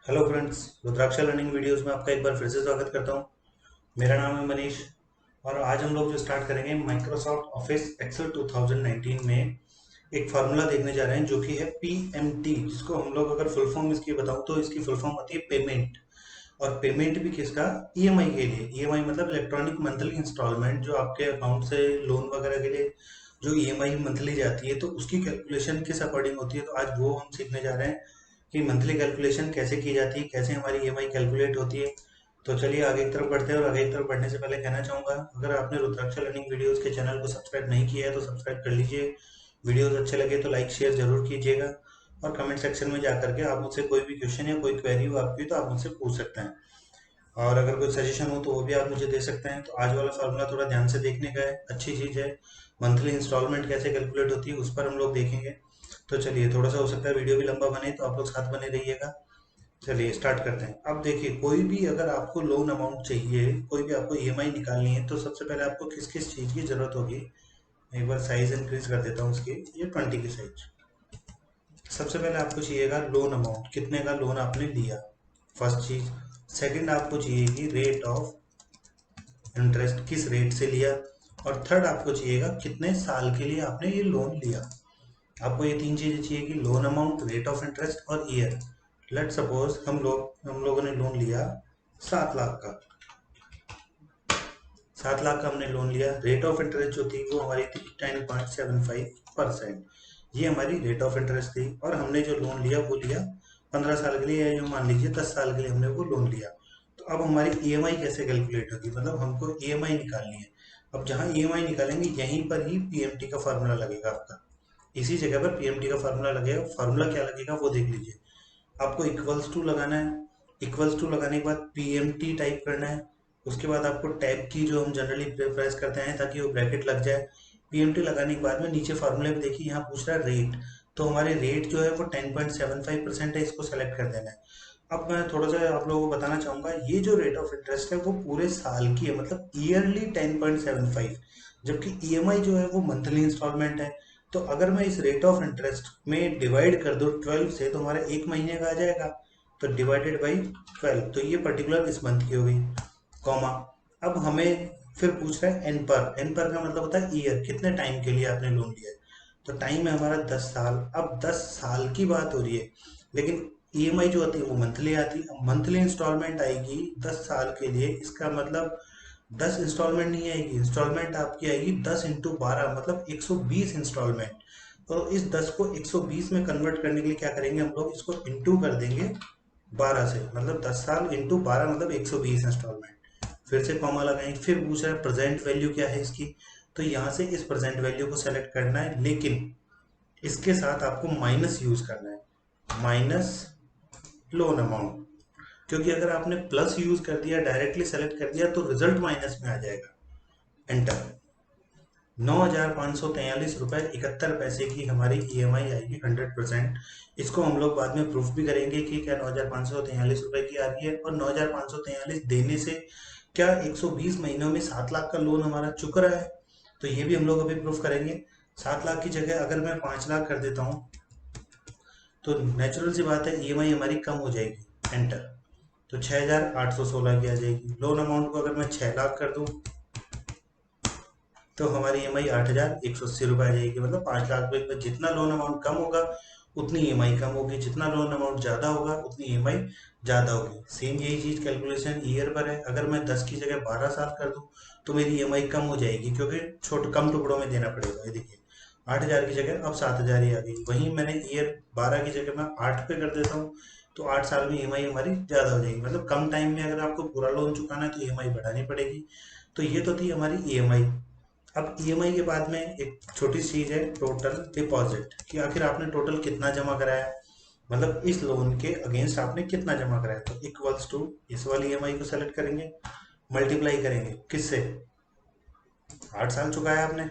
Hello friends, Rudraksha learning videos में आपका एक बार फिर से स्वागत करता हूं। मेरा नाम है मनीष और आज हम लोग जो स्टार्ट करेंगे माइक्रोसॉफ्ट ऑफिस एक्सेल 2019 में एक फार्मूला देखने जा रहे हैं जो कि है पीएमटी, जिसको हम लोग अगर फुल फॉर्म इसकी बताऊं तो इसकी फुल फॉर्म होती है पेमेंट। और पेमेंट भी किसका? ईएमआई के लिए। ईएमआई मतलब इलेक्ट्रॉनिक मंथली इंस्टॉलमेंट, जो आपके अकाउंट से लोन वगैरह के लिए जो ईएमआई मंथली जाती है तो उसकी कैलकुलेशन किस अकॉर्डिंग होती है। तो आज वो हम सीखने जा रहे हैं कि मंथली कैलकुलेशन कैसे की जाती है, कैसे हमारी ईएमआई कैलकुलेट होती है। तो चलिए आगे की तरफ बढ़ते हैं। और आगे की तरफ बढ़ने से पहले कहना चाहूँगा, अगर आपने रुद्राक्षा लर्निंग वीडियोस के चैनल को सब्सक्राइब नहीं किया है तो सब्सक्राइब कर लीजिए। वीडियोस अच्छे लगे तो लाइक शेयर जरूर कीजिएगा। और कमेंट सेक्शन में जाकर के आप मुझसे कोई भी क्वेश्चन या कोई क्वेरी हो आपकी तो आप मुझसे पूछ सकते हैं। और अगर कोई सजेशन हो तो वो भी आप मुझे दे सकते हैं। तो आज वाला फार्मूला थोड़ा ध्यान से देखने का है, अच्छी चीज़ है। मंथली इंस्टॉलमेंट कैसे कैलकुलेट होती है उस पर हम लोग देखेंगे। तो चलिए, थोड़ा सा हो सकता है वीडियो भी लंबा बने तो आप लोग साथ बने रहिएगा। चलिए स्टार्ट करते हैं। अब देखिए, कोई भी अगर आपको लोन अमाउंट चाहिए, कोई भी आपको ईएमआई निकालनी है तो सबसे पहले आपको किस किस चीज़ की ज़रूरत होगी। एक बार साइज इंक्रीज कर देता हूँ उसकी, ये 20 की साइज। सबसे पहले आपको चाहिएगा लोन अमाउंट, कितने का लोन आपने लिया, फर्स्ट चीज। सेकंड आपको चाहिएगी रेट ऑफ इंटरेस्ट, किस रेट से लिया। और थर्ड आपको चाहिएगा कितने साल के लिए आपने ये लोन लिया। आपको ये तीन चीजें चाहिए कि loan amount, rate of interest और ईयर। लेट सपोज हम लोगों ने लोन लिया 7 लाख का। 7 लाख का हमने लोन लिया। रेट ऑफ इंटरेस्ट जो थी वो हमारी थी 10.75%। ये हमारी रेट ऑफ इंटरेस्ट थी। और हमने जो लोन लिया वो लिया 15 साल के लिए, या यूँ मान लीजिए 10 साल के लिए हमने वो लोन लिया। तो अब हमारी ईएमआई कैसे कैलकुलेट होगी, मतलब हमको ईएमआई निकालनी है। अब जहाँ ईएमआई निकालेंगे यहीं पर ही पीएमटी का फार्मूला लगेगा आपका। इसी जगह पर पीएमटी का फार्मूला लगेगा। फार्मूला क्या लगेगा वो देख लीजिए। आपको इक्वल्स टू लगाना है। इक्वल्स टू लगाने के बाद पीएमटी टाइप करना है। उसके बाद आपको टैब की जो हम जनरली प्रेस करते हैं ताकि वो ब्रैकेट लग जाए। पीएमटी लगाने के बाद में नीचे फार्मूले में देखिए, यहाँ पूछ रहा है रेट। तो हमारे रेट जो है वो 10.75% है, इसको सेलेक्ट कर देना है। अब मैं थोड़ा सा आप लोगों को बताना चाहूंगा, ये जो रेट ऑफ इंटरेस्ट है वो पूरे साल की है, मतलब ईयरली 10.75। जबकि ईएमआई जो है वो मंथली इंस्टॉलमेंट है। तो अगर मैं इस रेट ऑफ इंटरेस्ट में डिवाइड कर दूं 12 से तो हमारा एक महीने का आ जाएगा। तो डिवाइडेड बाई 12, तो ये पर्टिकुलर इस मंथ की हो गई, कॉमा। अब हमें फिर पूछ रहा है एन पर। एन पर का मतलब होता है ईयर, कितने टाइम के लिए आपने लोन लिया है। तो टाइम है हमारा 10 साल। अब 10 साल की बात हो रही है, लेकिन ईएमआई जो आती है वो मंथली आती है। मंथली इंस्टॉलमेंट आएगी 10 साल के लिए, इसका मतलब 10 इंस्टॉलमेंट नहीं आएगी, इंस्टॉलमेंट आपकी आएगी 10 × 12, मतलब 120 इंस्टॉलमेंट। तो इस 10 को 120 में कन्वर्ट करने के लिए क्या करेंगे, हम लोग इसको इंटू कर देंगे 12 से, मतलब 10 साल इंटू 12 मतलब 120 इंस्टॉलमेंट। फिर से कॉमा लगाएंगे। फिर पूछ रहा है प्रेजेंट वैल्यू क्या है इसकी। तो यहाँ से इस प्रेजेंट वैल्यू को सेलेक्ट करना है, लेकिन इसके साथ आपको माइनस यूज करना है, माइनस लोन अमाउंट। क्योंकि अगर आपने प्लस यूज कर दिया, डायरेक्टली सेलेक्ट कर दिया, तो रिजल्ट माइनस में आ जाएगा। एंटर। 9,543 रुपए 71 पैसे की हमारी ईएमआई आएगी 100%। इसको हम लोग बाद में प्रूफ भी करेंगे कि क्या 9,543 रुपए की आ रही है, और 9,543 देने से क्या 120 महीनों में 7 लाख का लोन हमारा चुक रहा है। तो ये भी हम लोग अभी प्रूफ करेंगे। 7 लाख की जगह अगर मैं 5 लाख कर देता हूँ तो नेचुरल सी बात है ईएमआई हमारी कम हो जाएगी। एंटर। तो 6,816 की आ जाएगी। लोन अमाउंट को अगर मैं 6 लाख कर दूं तो हमारी ईएमआई 8,180 रुपये आ जाएगी। मतलब 5 लाख रुपए में जितना लोन अमाउंट कम होगा उतनी ईएमआई कम होगी, जितना लोन अमाउंट ज़्यादा होगा उतनी ईएमआई ज़्यादा होगी। सेम यही चीज़ कैलकुलेशन ईयर पर है। अगर मैं 10 की जगह 12 साल कर दूं तो मेरी ईएमआई कम हो जाएगी, क्योंकि छोटे कम टुकड़ों में देना पड़ेगा। ये देखिए, 8,000 की जगह अब 7,000 ही आ गई। वहीं मैंने ईयर 12 की जगह मैं 8 पे कर देता हूँ तो 8 साल में ईएमआई हमारी ज़्यादा हो जाएगी। मतलब कम टाइम में अगर आपको पूरा लोन चुकाना है तो ईएमआई बढ़ानी पड़ेगी। तो ये तो थी हमारी ईएमआई। अब ईएमआई के बाद में एक छोटी चीज है, टोटल डिपॉजिट, कि आखिर आपने टोटल कितना जमा कराया, मतलब इस लोन के अगेंस्ट आपने कितना जमा कराया। तो इक्वल्स टू इस वाली ईएमआई को सेलेक्ट करेंगे, मल्टीप्लाई करेंगे किससे, 8 साल चुकाया आपने,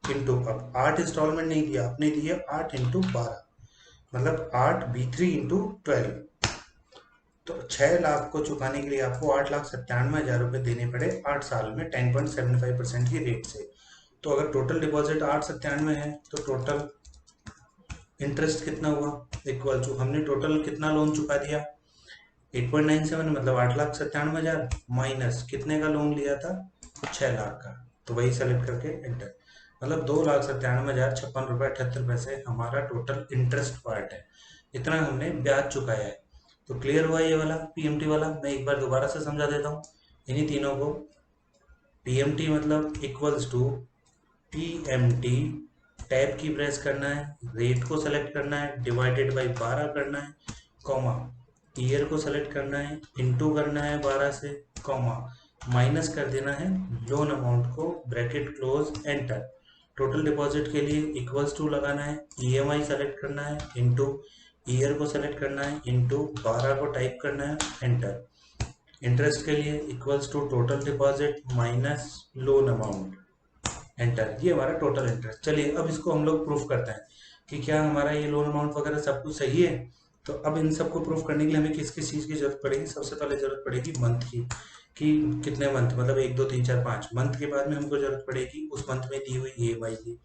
इंटू अब 8 इंस्टॉलमेंट नहीं दिया आपने, दिया 8 × 12, मतलब 8 B3 × 12। तो 6 लाख को चुकाने के लिए आपको 8,97,000 रुपये देने पड़े 8 साल में 10.75% की रेट से। तो अगर टोटल डिपॉजिट 897 है तो टोटल इंटरेस्ट कितना हुआ, इक्वल टू हमने टोटल कितना लोन चुका दिया, 8.97 मतलब 8,97,000 माइनस कितने का लोन लिया था, 6 लाख का, तो वही सेलेक्ट करके एंटर। मतलब 2,97,056 रुपये 78 पैसे हमारा टोटल इंटरेस्ट पार्ट है, इतना हमने ब्याज चुकाया है। तो क्लियर हुआ ये वाला पीएमटी वाला। मैं एक बार दोबारा से समझा देता हूँ इन्हीं तीनों को। पीएमटी मतलब इक्वल्स टू पीएमटी, टैब की प्रेस करना है, रेट को सेलेक्ट करना है, डिवाइडेड बाई 12 करना है, कॉमा ईयर को सेलेक्ट करना है, इनटू करना है 12 से, कॉमा माइनस कर देना है लोन अमाउंट को, bracket close, enter. Total deposit के लिए इक्वल्स टू लगाना है, ईएमआई सेलेक्ट करना है, इनटू ईयर को सेलेक्ट करना है, इनटू 12 को टाइप करना है, एंटर। इंटरेस्ट के लिए equals to total deposit minus loan amount, enter. ये हमारा टोटल इंटरेस्ट। चलिए अब इसको हम लोग प्रूफ करते हैं कि क्या हमारा ये लोन अमाउंट वगैरह सब कुछ सही है। तो अब इन सबको प्रूफ करने के लिए हमें किस किस चीज़ की जरूरत पड़ेगी, सबसे पहले जरूरत पड़ेगी मंथ की, कि कितने मंथ, मतलब 1 2 3 4 5 मंथ के बाद में हमको जरूरत पड़ेगी उस मंथ में दी हुई ईएमआई की।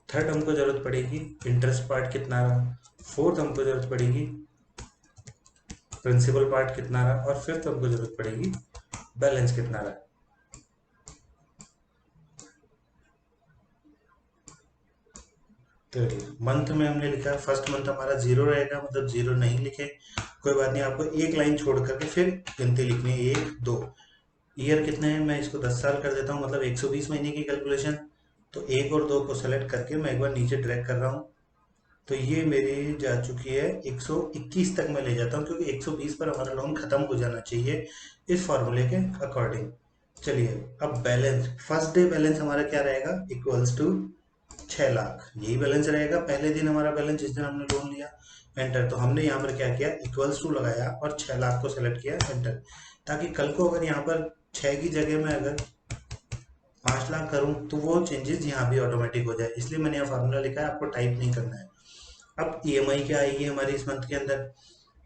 थर्ड हमको जरूरत पड़ेगी इंटरेस्ट पार्ट कितना रहा। फोर्थ हमको जरूरत पड़ेगी प्रिंसिपल पार्ट कितना रहा। और फिफ्थ हमको जरूरत पड़ेगी बैलेंस कितना रहा। तो मंथ में हमने लिखा फर्स्ट मंथ हमारा 0 रहेगा, मतलब 0 नहीं लिखे कोई बात नहीं, आपको एक लाइन छोड़ करके फिर गिनती लिखनी है 1 2। ईयर कितने हैं, मैं इसको 10 साल कर देता हूँ, मतलब 120 महीने की कैलकुलेशन। तो 1 और 2 को सेलेक्ट करके मैं एक बार नीचे ड्रैग कर रहा हूँ, तो ये मेरी जा चुकी है 121 तक मैं ले जाता हूँ, क्योंकि 120 पर हमारा लोन खत्म हो जाना चाहिए इस फॉर्मूले के अकॉर्डिंग। चलिए अब बैलेंस, फर्स्ट डे बैलेंस हमारा क्या रहेगा, इक्वल्स टू 6 लाख, यही बैलेंस रहेगा पहले दिन हमारा बैलेंस जिस दिन हमने लोन लिया, एंटर। तो हमने यहाँ पर क्या किया, इक्वल्स टू लगाया और 6 लाख को सेलेक्ट किया, एंटर। ताकि कल को अगर यहाँ पर 6 की जगह में अगर 5 लाख करूँ तो वो चेंजेस यहाँ भी ऑटोमेटिक हो जाए, इसलिए मैंने यहाँ फार्मूला लिखा है, आपको टाइप नहीं करना है। अब ईएमआई क्या आएगी हमारी इस मंथ के अंदर,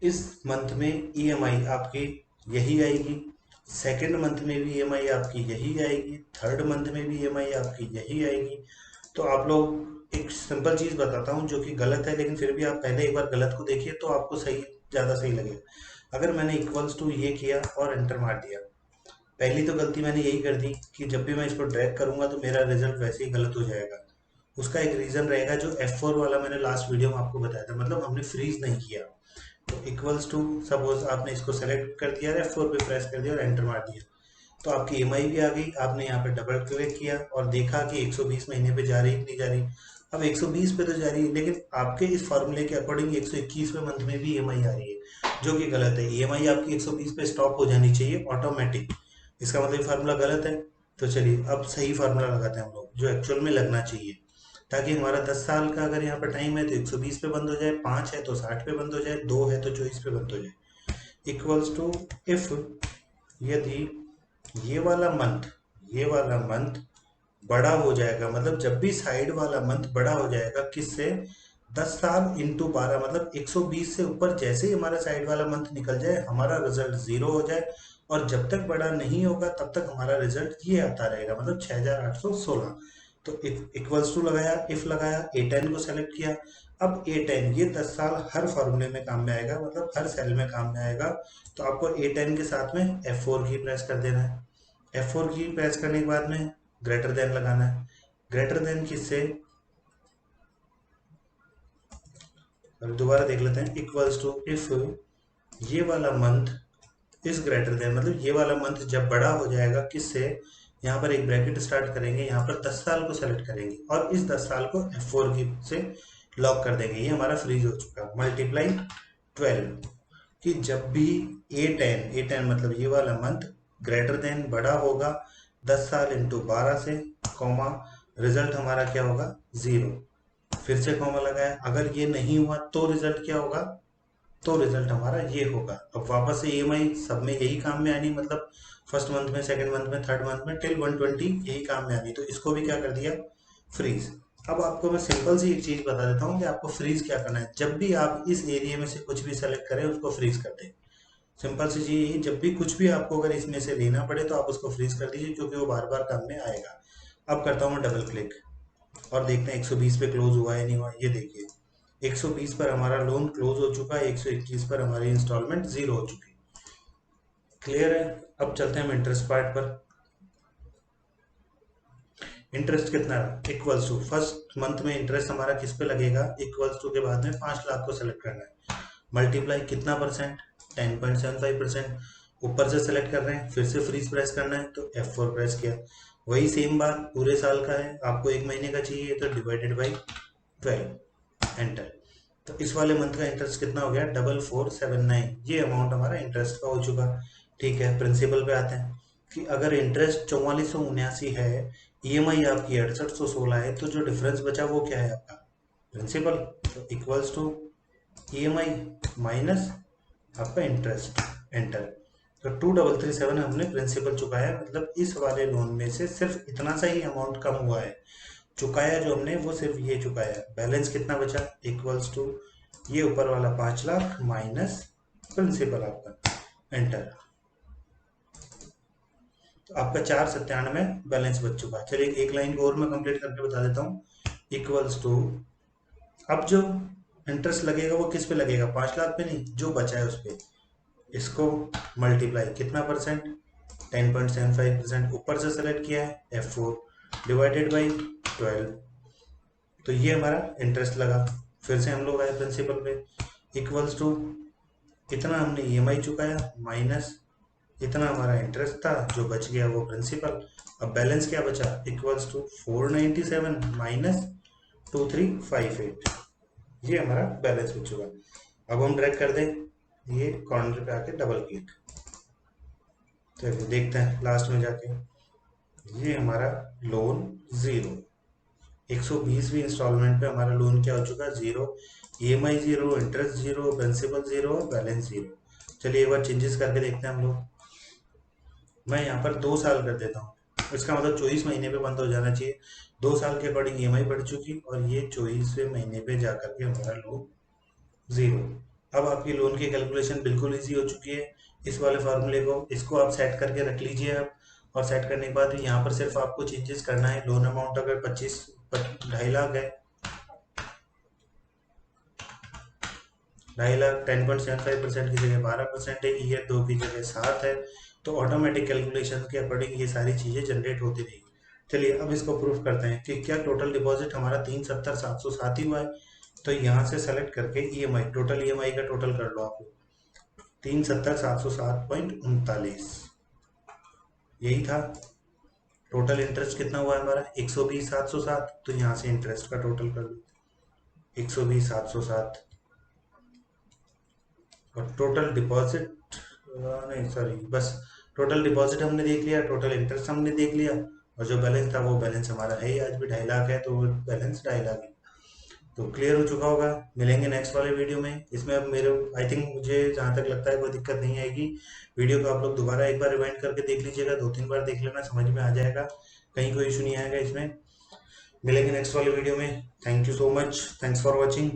इस मंथ में ईएमआई आपकी यही आएगी, सेकेंड मंथ में भी ईएमआई आपकी यही आएगी, थर्ड मंथ में भी ईएमआई आपकी यही आएगी। तो आप लोग एक सिंपल चीज़ बताता हूँ जो कि गलत है, लेकिन फिर भी आप पहले एक बार गलत को देखिए तो आपको सही, ज़्यादा सही लगेगा। अगर मैंने इक्वल्स टू ये किया और एंटर मार दिया, पहली तो गलती मैंने यही कर दी कि जब भी मैं इसको ड्रैग करूंगा तो मेरा रिजल्ट वैसे ही गलत हो जाएगा। उसका एक रीज़न रहेगा जो F4 वाला मैंने लास्ट वीडियो में आपको बताया था, मतलब हमने फ्रीज नहीं किया। तो इक्वल्स टू सपोज आपने इसको सेलेक्ट कर दिया, F4 पे प्रेस कर दिया और एंटर मार दिया, तो आपकी ईएमआई भी आ गई। आपने यहाँ पे डबल क्लिक किया और देखा कि 120 महीने पे जा रही कि नहीं जा रही। अब 120 पे तो जा रही है, लेकिन आपके इस फॉर्मूले के अकॉर्डिंग 121वें मंथ में भी ईएमआई आ रही है, जो कि गलत है। ईएमआई आपकी 120 पे स्टॉप हो जानी चाहिए ऑटोमेटिक, इसका मतलब फार्मूला गलत है। तो चलिए अब सही फार्मूला लगाते हैं हम लोग, जो एक्चुअल में लगना चाहिए, ताकि हमारा 10 साल का अगर यहाँ पर टाइम है तो 120 पे बंद हो जाए, 5 है तो 60 पे बंद हो जाए, 2 है तो 24 पे बंद हो जाए। इक्वल्स टू इफ, यदि ये वाला मंथ बड़ा हो जाएगा, मतलब जब भी साइड वाला मंथ बड़ा हो जाएगा किससे, 10 साल इंटू 12, मतलब 120 से ऊपर जैसे ही हमारा साइड वाला मंथ निकल जाए हमारा रिजल्ट 0 हो जाए, और जब तक बड़ा नहीं होगा तब तक हमारा रिजल्ट ये आता रहेगा, मतलब 6,816। तो इक्वल्स टू लगाया, इफ लगाया, A10 को सेलेक्ट किया। अब A10 ये 10 साल हर फॉर्मूले में काम में आएगा, मतलब हर सेल में काम में आएगा। तो आपको A10 के साथ में F4 की प्रेस कर देना है। F4 की प्रेस करने के बाद में ग्रेटर देन लगाना है। ग्रेटर देन किससे, अब दोबारा देख लेते हैं, इक्वल्स टू इफ ये वाला मंथ इस ग्रेटर देन, मतलब ये वाला मंथ जब बड़ा हो जाएगा किससे, यहाँ पर एक ब्रैकेट स्टार्ट करेंगे, यहाँ पर 10 साल को सेलेक्ट करेंगे और इस 10 साल को F4 की से लॉक कर देंगे। ये हमारा फ्रीज हो चुका, मल्टीप्लाई 12, कि जब भी A10 मतलब ये वाला मंथ ग्रेटर देन बड़ा होगा 10 साल इंटू 12 से, कॉमा रिजल्ट हमारा क्या होगा 0, फिर से कॉमा लगाया। अगर ये नहीं हुआ तो रिजल्ट क्या होगा, तो रिजल्ट हमारा ये होगा। अब वापस से ईएमआई सब में यही काम में आनी, मतलब फर्स्ट मंथ में, सेकंड मंथ में, थर्ड मंथ में टिल 120 यही काम में आनी, तो इसको भी क्या कर दिया, फ्रीज। अब आपको मैं सिंपल सी एक चीज बता देता हूँ कि आपको फ्रीज क्या करना है। जब भी आप इस एरिया में से कुछ भी सेलेक्ट करें उसको फ्रीज कर दें। सिंपल सी चीज, जब भी कुछ भी आपको अगर इसमें से लेना पड़े तो आप उसको फ्रीज कर दीजिए, क्योंकि वो बार बार काम में आएगा। अब करता हूँ मैं डबल क्लिक और देखते हैं 120 पे क्लोज हुआ या नहीं हुआ। ये देखिए 120 पर हमारा लोन क्लोज हो चुका है, 121 पर हमारी इंस्टॉलमेंट 0 हो चुकी है। क्लियर है? अब चलते हैं हम इंटरेस्ट पार्ट पर। इंटरेस्ट कितना इक्वल्स टू फर्स्ट मंथ में इंटरेस्ट हमारा किस पे लगेगा, इक्वल्स टू के बाद में 5 लाख को सेलेक्ट करना है, मल्टीप्लाई कितना परसेंट, 10.75%। ऊपर से सेलेक्ट कर रहे हैं, फिर से फ्रीज प्रेस करना है तो F4 प्रेस किया। वही सेम बात पूरे साल का है, आपको 1 महीने का चाहिए तो डिवाइडेड बाई 12, एंटर। तो इस वाले मंथ का इंटरेस्ट कितना हो गया, 4479। ये अमाउंट हमारा इंटरेस्ट का हो चुका। ठीक है, प्रिंसिपल पे आते हैं कि अगर इंटरेस्ट 4479 है, ईएमआई आपकी 6816 है, तो जो डिफरेंस बचा वो क्या है आपका, प्रिंसिपल। तो इक्वल्स टू ईएमआई माइनस आपका इंटरेस्ट, एंटर। तो 2337 हमने प्रिंसिपल चुकाया, मतलब इस वाले लोन में से सिर्फ इतना सा ही अमाउंट कम हुआ है। चुकाया जो हमने वो सिर्फ ये चुकाया। बैलेंस कितना बचा, इक्वल्स टू ये ऊपर वाला 5 लाख माइनस प्रिंसिपल आपका, एंटर। तो आपका 497 बैलेंस बच चुका है। चलिए एक लाइन को और मैं कंप्लीट करके बता देता हूँ। इक्वल्स टू अब जो इंटरेस्ट लगेगा वो किस पे लगेगा, 5 लाख पे नहीं, जो बचा है उस पे, इसको मल्टीप्लाई कितना परसेंट, 10.75%। ऊपर से सेलेक्ट किया है F4 डिवाइडेड बाई 12। तो ये हमारा इंटरेस्ट लगा। फिर से हम लोग आए प्रिंसिपल पे, इक्वल्स टू इतना हमने ईएमआई चुकाया माइनस इतना हमारा इंटरेस्ट था, जो बच गया वो प्रिंसिपल। अब बैलेंस क्या बचा, इक्वल्स टू 497 माइनस 2358। ये हमारा बैलेंस बच चुका। अब हम ड्रैग कर दें ये कॉर्नर पे आके डबल क्लिक, चलिए देखते हैं लास्ट में जाके। ये हमारा लोन जीरो, 120वीं इंस्टॉलमेंट पे हमारा लोन क्या हो चुका है, zero. EMI zero, interest zero, principal zero और बैलेंस जीरो। चलिए एक बार चेंजेस करके देखते हैं हम लोग। मैं यहाँ पर 2 साल कर देता हूँ, इसका मतलब 24 महीने पे बंद हो जाना चाहिए। 2 साल के अकॉर्डिंग ईएमआई बढ़ चुकी और ये 24वें महीने पे जा करके हमारा लोन जीरो। अब आपकी लोन की कैलकुलेशन बिल्कुल इजी हो चुकी है। इस वाले फार्मूले को इसको आप सेट करके रख लीजिए आप। और सेट करने के बाद यहाँ पर सिर्फ आपको चेंजेस करना है। लोन अमाउंट अगर 2.5 लाख है, 2.5 लाख 10.75% की जगह 12% है, ईयर 2 की जगह 7 है। तो ऑटोमेटिक कैलकुलेशन के अकॉर्डिंग ये सारी चीज़ें जनरेट होती रहेगी। चलिए अब इसको प्रूफ करते हैं कि क्या टोटल डिपॉजिट हमारा 370,707 ही हुआ है। तो यहाँ से सेलेक्ट करके ईएमआई, टोटल ईएमआई का टोटल कर लो आप, 370,707.39, यही था। टोटल इंटरेस्ट कितना हुआ है हमारा, 120,707। तो यहाँ से इंटरेस्ट का टोटल कर लो, 120,707। और टोटल डिपॉजिट, नहीं सॉरी, बस टोटल डिपॉजिट हमने देख लिया, टोटल इंटरेस्ट हमने देख लिया, और जो बैलेंस था वो बैलेंस हमारा है ही, आज भी 2.5 लाख है, तो वो बैलेंस 2.5 लाख है। तो क्लियर हो चुका होगा। मिलेंगे नेक्स्ट वाले वीडियो में। इसमें अब मेरे आई थिंक मुझे जहाँ तक लगता है कोई दिक्कत नहीं आएगी। वीडियो को आप लोग दोबारा एक बार रिवाइंड करके देख लीजिएगा, 2-3 बार देख लेना, समझ में आ जाएगा, कहीं कोई इशू नहीं आएगा इसमें। मिलेंगे नेक्स्ट वाले वीडियो में। Thank you so much, thanks for watching.